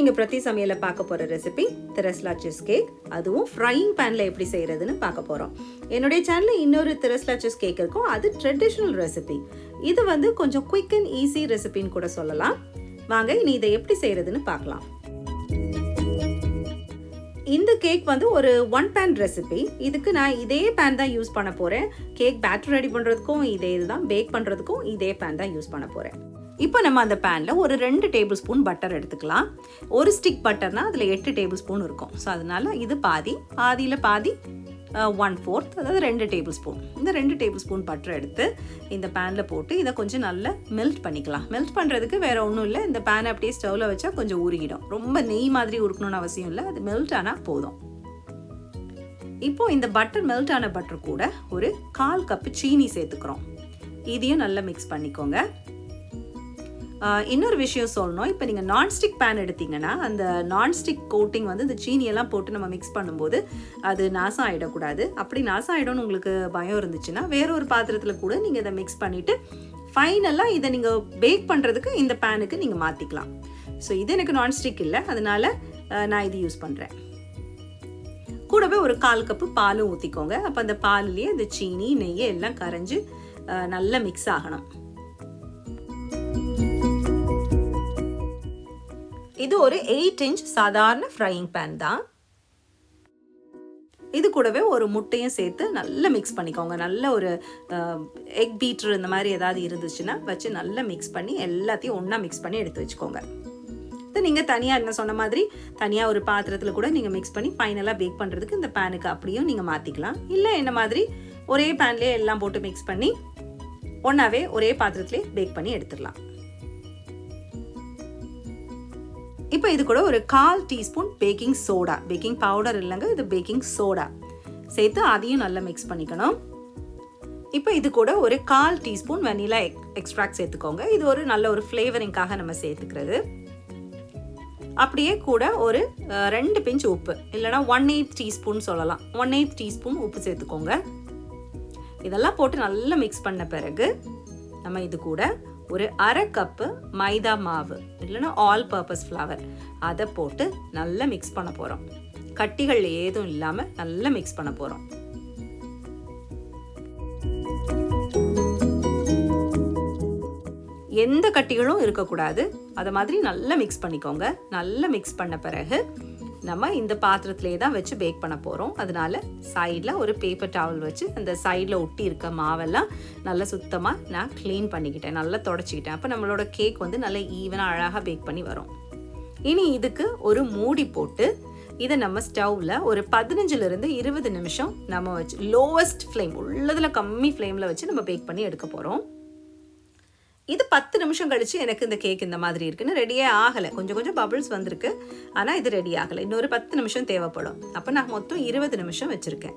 நீங்கள் பிரதி சமையலில் பார்க்க போகிற ரெசிபி TRES LECHES கேக், அதுவும் ஃப்ரையிங் பேனில் எப்படி செய்கிறதுன்னு பார்க்க போகிறோம். என்னுடைய சேனலில் இன்னொரு TRES LECHES கேக் இருக்கும், அது ட்ரெடிஷ்னல் ரெசிபி. இது வந்து கொஞ்சம் குயிக் அண்ட் ஈஸி ரெசிபின்னு கூட சொல்லலாம். வாங்க இனி இதை எப்படி செய்கிறதுன்னு பார்க்கலாம். இந்த கேக் வந்து ஒரு ஒன் பேன் ரெசிபி. இதுக்கு நான் இதே பேன் தான் யூஸ் பண்ண போகிறேன். கேக் பேட்டர் ரெடி பண்ணுறதுக்கும் இதே இதுதான், பேக் பண்ணுறதுக்கும் இதே பேன் தான் யூஸ் பண்ண போகிறேன். இப்போ நம்ம அந்த பேனில் ஒரு 2 டேபிள் ஸ்பூன் பட்டர் எடுத்துக்கலாம். ஒரு ஸ்டிக் பட்டர்னால் அதில் 8 டேபிள் ஸ்பூன் இருக்கும். ஸோ அதனால் இது பாதியில் பாதி 1/4, அதாவது 2 டேபிள் ஸ்பூன். இந்த 2 டேபிள் ஸ்பூன் பட்டர் எடுத்து இந்த பேனில் போட்டு இதை கொஞ்சம் நல்லா மெல்ட் பண்ணிக்கலாம். மெல்ட் பண்ணுறதுக்கு வேறு ஒன்றும் இல்லை, இந்த பேனை அப்படியே ஸ்டவ்வில் வச்சா கொஞ்சம் உருகிடும். ரொம்ப நெய் மாதிரி உருக்கணும்னு அவசியம் இல்லை, அது மெல்ட் ஆனால் போதும். இப்போது இந்த பட்டர் மெல்ட் ஆன பட்டர் கூட ஒரு 1/4 கப்பு சீனி சேர்த்துக்கிறோம். இதையும் நல்லா மிக்ஸ் பண்ணிக்கோங்க. இன்னொரு விஷயம் சொல்லணும், இப்போ நீங்கள் நான்ஸ்டிக் பேன் எடுத்தீங்கன்னா அந்த நான்ஸ்டிக் கோட்டிங் வந்து இந்த சீனியெல்லாம் போட்டு நம்ம மிக்ஸ் பண்ணும்போது அது நாசம் ஆகிடக்கூடாது. அப்படி நாசம் ஆகிடும்னு உங்களுக்கு பயம் இருந்துச்சுன்னா வேற ஒரு பாத்திரத்தில் கூட நீங்கள் இதை மிக்ஸ் பண்ணிவிட்டு ஃபைனலாக இதை நீங்கள் பேக் பண்ணுறதுக்கு இந்த பேனுக்கு நீங்கள் மாற்றிக்கலாம். ஸோ இது எனக்கு நான்ஸ்டிக் இல்லை, அதனால் நான் இது யூஸ் பண்ணுறேன். கூடவே ஒரு 1/4 கப்பு பாலும் ஊற்றிக்கோங்க. அப்போ அந்த பாலுலேயே இந்த சீனி நெய்யை எல்லாம் கரைஞ்சி நல்லா மிக்ஸ் ஆகணும். இது ஒரு 8 இன்ச் சாதாரண ஃப்ரையிங் பேன் தான். இது கூடவே ஒரு முட்டையும் சேர்த்து நல்லா மிக்ஸ் பண்ணிக்கோங்க. நல்ல ஒரு எக் பீட்டர் இந்த மாதிரி ஏதாவது இருந்துச்சுன்னா வச்சு நல்லா மிக்ஸ் பண்ணி எல்லாத்தையும் ஒன்றா மிக்ஸ் பண்ணி எடுத்து வச்சுக்கோங்க. இது நீங்கள் தனியாக என்ன சொன்ன மாதிரி தனியாக ஒரு பாத்திரத்தில் கூட நீங்கள் மிக்ஸ் பண்ணி ஃபைனலாக பேக் பண்ணுறதுக்கு இந்த பேனுக்கு அப்படியும் நீங்கள் மாற்றிக்கலாம். இல்லை என்ன மாதிரி ஒரே பேன்லேயே எல்லாம் போட்டு மிக்ஸ் பண்ணி ஒன்றாவே ஒரே பாத்திரத்துலேயே பேக் பண்ணி எடுத்துடலாம். இப்போ இது கூட ஒரு 1/4 teaspoon baking soda, baking powder இல்லைங்க, இது பேக்கிங் சோடா சேர்த்து அதையும் நல்லா மிக்ஸ் பண்ணிக்கணும். இப்போ இது கூட ஒரு 1/4 டீஸ்பூன் வெனிலா எக்ஸ்ட்ராக்ட் சேர்த்துக்கோங்க. இது ஒரு நல்ல ஒரு ஃப்ளேவரிங்காக நம்ம சேர்த்துக்கிறது. அப்படியே கூட ஒரு 2 பிஞ்ச் உப்பு, இல்லைனா 1/8 டீஸ்பூன் சொல்லலாம், 1/8 டீஸ்பூன் உப்பு சேர்த்துக்கோங்க. இதெல்லாம் போட்டு நல்லா மிக்ஸ் பண்ண பிறகு நம்ம இது கூட ஒரு 1/2 கப்பு மைதா மாவு, இல்லைன்னா ஆல் பர்பஸ் ஃப்ளவர், அதை போட்டு நல்லா மிக்ஸ் பண்ண போகிறோம். கட்டிகள் ஏதும் இல்லாமல் நல்லா மிக்ஸ் பண்ண போகிறோம். எந்த கட்டிகளும் இருக்கக்கூடாது, அதை மாதிரி நல்லா மிக்ஸ் பண்ணிக்கோங்க. நல்லா மிக்ஸ் பண்ண பிறகு நம்ம இந்த பாத்திரத்திலே தான் வச்சு பேக் பண்ண போகிறோம். அதனால சைடில் ஒரு பேப்பர் டவல் வச்சு அந்த சைடில் ஒட்டி இருக்க மாவெல்லாம் நல்லா சுத்தமாக நான் க்ளீன் பண்ணிக்கிட்டேன், நல்லா தொடச்சிக்கிட்டேன். அப்போ நம்மளோட கேக் வந்து நல்லா ஈவனாக அழகாக பேக் பண்ணி வரும். இனி இதுக்கு ஒரு மூடி போட்டு இதை நம்ம ஸ்டவ்வில் ஒரு 15லிருந்து 20 நிமிஷம் நம்ம வச்சு லோவஸ்ட் ஃப்ளேம், உள்ளதில் கம்மி ஃப்ளேமில் வச்சு நம்ம பேக் பண்ணி எடுக்க போகிறோம். இது 10 நிமிஷம் கழிச்சு எனக்கு இந்த கேக் இந்த மாதிரி இருக்குன்னு ரெடியே ஆகலை. கொஞ்சம் பபிள்ஸ் வந்திருக்கு, ஆனால் இது ரெடி ஆகலை. இன்னொரு 10 நிமிஷம் தேவைப்படும். அப்போ நான் மொத்தம் 20 நிமிஷம் வச்சுருக்கேன்.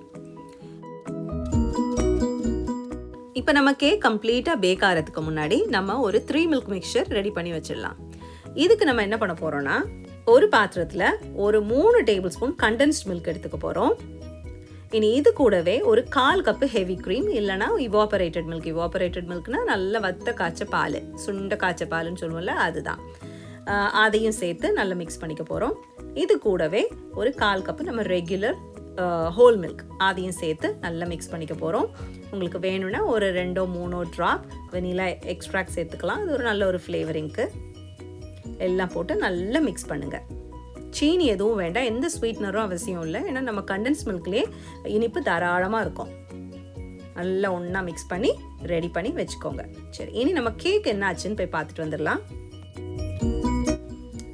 இப்போ நம்ம கேக் கம்ப்ளீட்டாக பேக் ஆகிறதுக்கு முன்னாடி நம்ம ஒரு 3 மில்க் மிக்சர் ரெடி பண்ணி வச்சிடலாம். இதுக்கு நம்ம என்ன பண்ண போகிறோம்னா, ஒரு பாத்திரத்தில் ஒரு 3 டேபிள் ஸ்பூன் கண்டென்ஸ்ட் மில்க் எடுத்துக்க போகிறோம். இனி இது கூடவே ஒரு 1/4 கப்பு ஹெவி க்ரீம், இல்லைனா இவாபரேட்டட் மில்க். இவாபரேட்டட் மில்க்னா நல்ல வத்த காய்ச்ச பால், சுண்ட காய்ச்ச பாலுன்னு சொல்லுவோம்ல, அதுதான். அதையும் சேர்த்து நல்லா மிக்ஸ் பண்ணிக்க போகிறோம். இது கூடவே ஒரு 1/4 கப்பு நம்ம ரெகுலர் ஹோல் மில்க், அதையும் சேர்த்து நல்லா மிக்ஸ் பண்ணிக்க போகிறோம். உங்களுக்கு வேணும்னா ஒரு 2-3 ட்ராப் வெனிலா எக்ஸ்ட்ராக்ட் சேர்த்துக்கலாம், அது ஒரு நல்ல ஒரு ஃப்ளேவரிங்க்கு. எல்லாம் போட்டு நல்லா மிக்ஸ் பண்ணுங்கள். சீனி எதுவும் வேண்டாம், எந்த ஸ்வீட்னரும் அவசியம் இல்லை, ஏன்னா நம்ம கண்டென்ஸ் மில்க்லேயே இனிப்பு தாராளமாக இருக்கும். நல்லா ஒன்றா மிக்ஸ் பண்ணி ரெடி பண்ணி வச்சுக்கோங்க. சரி, இனி நம்ம கேக் என்ன ஆச்சுன்னு போய் பார்த்துட்டு வந்துடலாம்.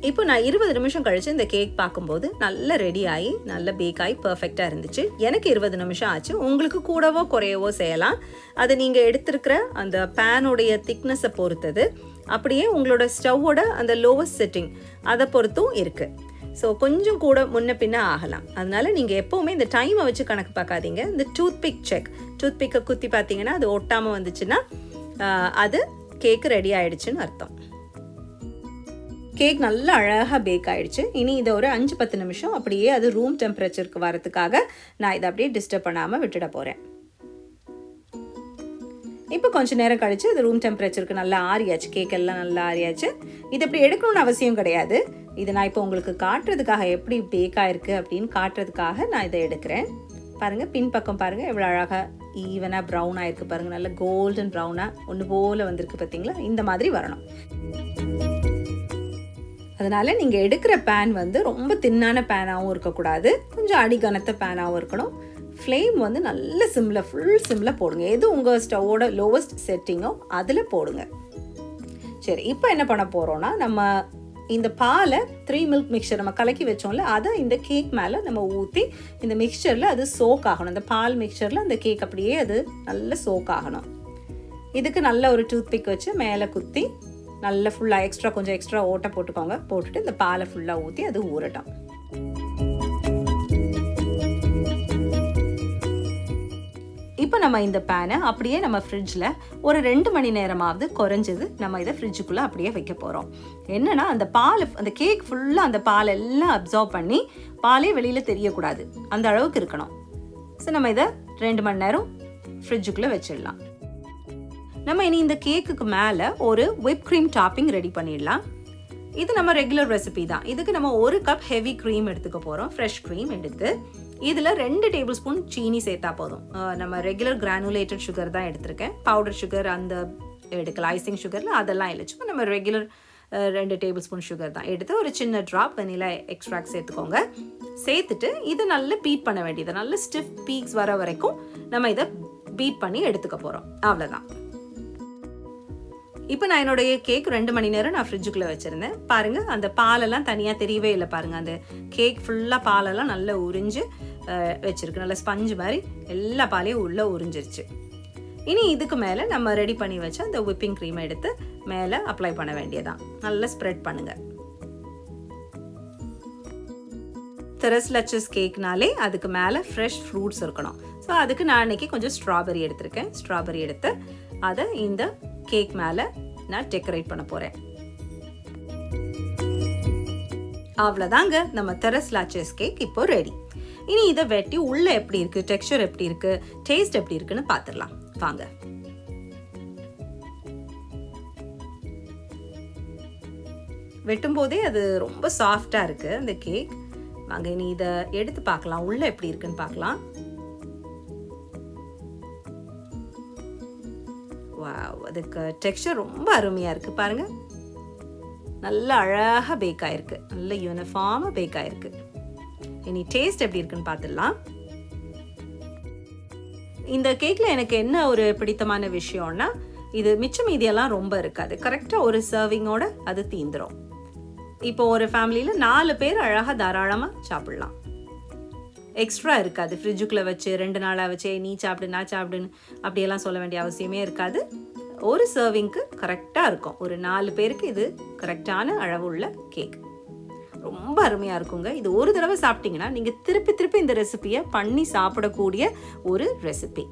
இப்போ நான் 20 நிமிஷம் கழிச்சு இந்த கேக் பார்க்கும்போது நல்லா ரெடி ஆகி நல்லா பேக் ஆகி பர்ஃபெக்டாக இருந்துச்சு. எனக்கு 20 நிமிஷம் ஆச்சு. உங்களுக்கு கூடவோ குறையவோ செய்யலாம். அது நீங்கள் எடுத்திருக்கிற அந்த பேனுடைய திக்னஸை பொறுத்தது, அப்படியே உங்களோட ஸ்டவ்வோட அந்த லோவஸ்ட் செட்டிங் அதை பொறுத்தும் இருக்குது. ஸோ கொஞ்சம் கூட முன்ன பின்ன ஆகலாம். அதனால நீங்கள் எப்போவுமே இந்த டைமை வச்சு கணக்கு பார்க்காதீங்க. இந்த டூத்பிக்கை குத்தி பார்த்தீங்கன்னா அது ஒட்டாமல் வந்துச்சுன்னா அது கேக்கு ரெடி ஆகிடுச்சுன்னு அர்த்தம். கேக் நல்லா அழகாக பேக் ஆகிடுச்சு. இனி இதை ஒரு 5-10 நிமிஷம் அப்படியே அது ரூம் டெம்பரேச்சருக்கு வரதுக்காக நான் இதை அப்படியே டிஸ்டர்ப் பண்ணாமல் விட்டுட போகிறேன். இப்போ கொஞ்சம் நேரம் கழிச்சு இது ரூம் டெம்பரேச்சருக்கு நல்லா ஆறியாச்சு, கேக் எல்லாம் நல்லா ஆறியாச்சு. இது இப்படி எடுக்கணும்னு அவசியம் கிடையாது. இது நான் இப்போ உங்களுக்கு காட்டுறதுக்காக எப்படி பேக் ஆயிருக்கு அப்படின்னு காட்டுறதுக்காக நான் இதை எடுக்கிறேன். பாருங்கள், பின்பக்கம் பாருங்கள் எவ்வளோ அழகாக ஈவனாக ப்ரௌன் ஆயிருக்கு பாருங்கள். நல்லா கோல்டன் ப்ரௌனாக ஒன்று போல் வந்திருக்கு பார்த்தீங்களா? இந்த மாதிரி வரணும். அதனால் நீங்கள் எடுக்கிற பேன் வந்து ரொம்ப தின்னான பேனாகவும் இருக்கக்கூடாது, கொஞ்சம் அடிகனத்த பேனாகவும் இருக்கணும். ஃப்ளேம் வந்து நல்ல சிம்மில், ஃபுல் சிம்மில் போடுங்க. எது உங்கள் ஸ்டவோட லோவஸ்ட் செட்டிங்கோ அதில் போடுங்க. சரி, இப்போ என்ன பண்ண போகிறோன்னா, நம்ம இந்த பாலை 3 மில்க் மிக்சர் நம்ம கலக்கி வச்சோம்ல, அதை இந்த கேக் மேலே நம்ம ஊற்றி இந்த மிக்சரில் அது சோக் ஆகணும். இந்த பால் மிக்சரில் அந்த கேக் அப்படியே அது நல்ல சோக் ஆகணும். இதுக்கு நல்ல ஒரு டூத் பிக் வச்சு மேலே குத்தி நல்லா ஃபுல்லாக கொஞ்சம் எக்ஸ்ட்ரா ஓட்டை போட்டுக்கோங்க. போட்டுட்டு இந்த பாலை ஃபுல்லாக ஊற்றி அது ஊறட்டும். இப்போ நம்ம இந்த பேனை அப்படியே நம்ம ஃப்ரிட்ஜில் ஒரு 2 மணி நேரமாவது குறைஞ்சது நம்ம இதை ஃப்ரிட்ஜுக்குள்ளே அப்படியே வைக்க போகிறோம். என்னென்னா அந்த பால், அந்த கேக் ஃபுல்லாக அந்த பால் எல்லாம் அப்சார்ப் பண்ணி பாலே வெளியில் தெரியக்கூடாது, அந்த அளவுக்கு இருக்கணும். ஸோ நம்ம இதை 2 மணி நேரம் ஃப்ரிட்ஜுக்குள்ளே வச்சிடலாம். நம்ம இனி இந்த கேக்குக்கு மேலே ஒரு whipped cream டாப்பிங் ரெடி பண்ணிடலாம். இது நம்ம ரெகுலர் ரெசிபி தான். இதுக்கு நம்ம 1 கப் ஹெவி க்ரீம் எடுத்துக்க போகிறோம். ஃப்ரெஷ் க்ரீம் எடுத்து இதில் 2 டேபிள் ஸ்பூன் சீனி சேர்த்தா போதும். நம்ம ரெகுலர் கிரானுலேட்டட் சுகர் தான் எடுத்திருக்கேன். பவுடர் சுகர் அந்த எடுக்கலாம், ஐசிங் சுகரில் அதெல்லாம் இல்லை. சும்மா நம்ம ரெகுலர் 2 டேபிள் ஸ்பூன் சுகர் தான் எடுத்து ஒரு சின்ன ட்ராப் வெனிலா எக்ஸ்ட்ராக்ட் சேர்த்துக்கோங்க. சேர்த்துட்டு இதை நல்லா பீட் பண்ண வேண்டியது, நல்ல ஸ்டிஃப் பீக்ஸ் வர வரைக்கும் நம்ம இதை பீட் பண்ணி எடுத்துக்க போகிறோம். அவ்வளோதான். இப்போ நான் என்னுடைய கேக் 2 மணி நேரம் நான் ஃப்ரிட்ஜுக்குள்ளே வச்சுருந்தேன். பாருங்கள், அந்த பாலெல்லாம் தனியாக தெரியவே இல்லை. பாருங்கள், அந்த கேக் ஃபுல்லாக பாலெல்லாம் நல்லா உறிஞ்சு வச்சுருக்கு. நல்லா ஸ்பஞ்சு மாதிரி எல்லா பாலையும் உள்ளே உறிஞ்சிருச்சு. இனி இதுக்கு மேலே நம்ம ரெடி பண்ணி வச்ச அந்த whipping க்ரீமை எடுத்து மேலே அப்ளை பண்ண வேண்டியதான். நல்லா ஸ்ப்ரெட் பண்ணுங்கள். TRES LECHES கேக்னாலே அதுக்கு மேலே ஃப்ரெஷ் ஃப்ரூட்ஸ் இருக்கணும். ஸோ அதுக்கு நான் அன்றைக்கி கொஞ்சம் ஸ்ட்ராபெரி எடுத்திருக்கேன். ஸ்ட்ராபெரி எடுத்து அதை இந்த கேக் மேலே நான் டெக்கரேட் பண்ண போகிறேன். அவ்வளோதாங்க, நம்ம TRES LECHES கேக் இப்போ ரெடி. இனி இதை வெட்டி உள்ளே எப்படி இருக்குது, டெக்ஸ்சர் எப்படி இருக்குது, டேஸ்ட் எப்படி இருக்குன்னு பார்த்துடலாம் வாங்க. வெட்டும் போதே அது ரொம்ப சாஃப்டாக இருக்குது அந்த கேக். வாங்க இனி இதை எடுத்து பார்க்கலாம், உள்ளே எப்படி இருக்குன்னு பார்க்கலாம். வாவ், அதுக்கு டெக்ஸ்சர் ரொம்ப அருமையாக இருக்குது பாருங்கள். நல்லா அழகாக பேக் ஆகிருக்கு, நல்ல யூனிஃபார்மாக பேக் ஆகிருக்கு. இனி டேஸ்ட் எப்படி இருக்குன்னு பார்த்துடலாம். இந்த கேக்கில் எனக்கு என்ன ஒரு பிடித்தமான விஷயம்னா, இது மிச்சம் மீதியெல்லாம் ரொம்ப இருக்காது. கரெக்டாக ஒரு சர்விங்கோட அது தீந்துரும். இப்போ ஒரு ஃபேமிலியில் 4 பேர் அழகாக தாராளமாக சாப்பிட்லாம். எக்ஸ்ட்ரா இருக்காது. ஃப்ரிட்ஜுக்குள்ளே வச்சு 2 நாளாக வச்சு நீ சாப்பிடு நான் சாப்பிடுன்னு அப்படியெல்லாம் சொல்ல வேண்டிய அவசியமே இருக்காது. ஒரு சர்விங்க்கு கரெக்டாக இருக்கும். ஒரு 4 பேருக்கு இது கரெக்டான அளவுள்ள கேக். ரொம்ப அருமையாக இருக்குங்க. இது ஒரு தடவை சாப்பிட்டீங்கன்னா நீங்கள் திருப்பி திருப்பி இந்த ரெசிபியை பண்ணி சாப்பிடக்கூடிய ஒரு ரெசிபி.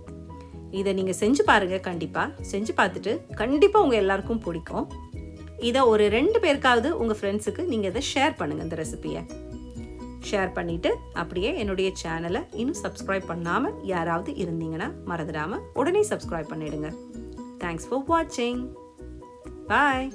இதை நீங்கள் செஞ்சு பாருங்கள். கண்டிப்பாக செஞ்சு பார்த்துட்டு கண்டிப்பாக உங்கள் எல்லாருக்கும் பிடிக்கும். இதை ஒரு 2 பேருக்காவது உங்கள் ஃப்ரெண்ட்ஸுக்கு நீங்கள் இதை ஷேர் பண்ணுங்கள். இந்த ரெசிபியை ஷேர் பண்ணிவிட்டு அப்படியே என்னுடைய சேனலை இன்னும் சப்ஸ்கிரைப் பண்ணாமல் யாராவது இருந்தீங்கன்னா மறந்துடாமல் உடனே சப்ஸ்கிரைப் பண்ணிவிடுங்க. தேங்க்ஸ் ஃபார் வாட்சிங். பாய்.